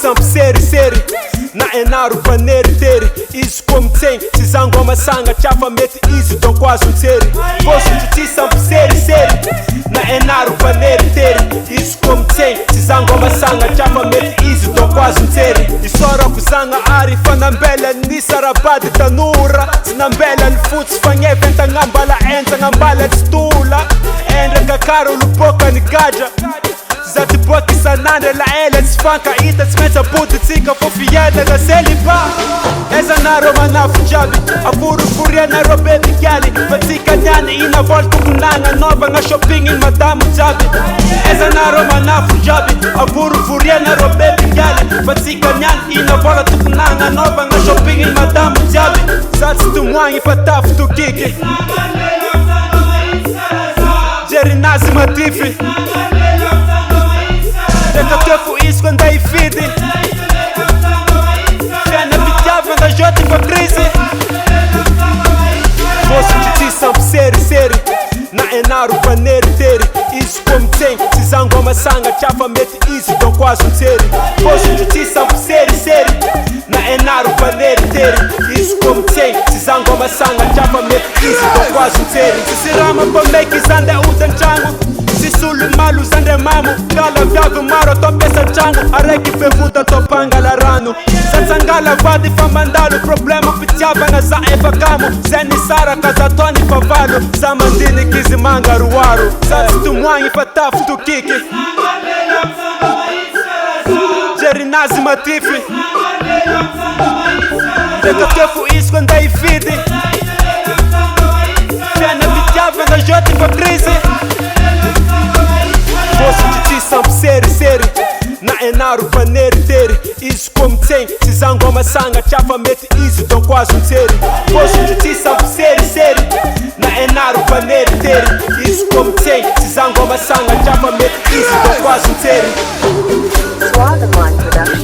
Sampo série na enaro paneriteri izy como tem sizango amasanga chafa meti izy tão quase série posso chuti sampo série na enaro paneriteri izy como tem sizango amasanga chafa meti izy tão quase série isora kuzanga ari fanambela ni sarabadi tanura sinambela lfuts fange venta ngambala enza ngambala tstula endre kakaro lupoka ni gaja zati boki sanande la ele tsfanka ita tsmetsa puti tsika Officiel da selipa eza na roma na fujabi afuru furia na robebi gali vatsika nyani ina volta kunanga nova nga shopping in madamu jabi eza na roma na fujabi afuru furia na robebi gali vatsika nyani ina volta kunanga nova nga shopping in madamu jabi zati tumwangi patafu tukiki Jerry nazi matifi Teka kefu isso quando é fide Fena bitava da jota pra crise Posso te sampo série na enaro paneriteri Isso como tem, sizango amasanga chafa meti isso tão quase série Posso te sampo série na enaro paneriteri Isso como tem, sizango amasanga chafa meti isso tão quase série Sisirama pa meki zande utan changu Sisulu malu zande mamu Kala vyavu maro to pesa changu Areki pevuta to pangala ranu Satsangala vadi famandalo Problemu pitiava nga za eva kamu Zeni sara kazatoni pavalo Zamandini kizimanga ruwaru Sasi tumwangi patafu tukiki Jerry nazi matifi Teka kefu isso quando é fide Fena pitiava nga joti pa crise Posso te sampo série na enaro paneriteri Isso como tem, sizango amasanga chafa meti izy tão quase série Posso te sampo série na enaro paneriteri Isso como tem, sizango amasanga chafa meti izy tão quase série Production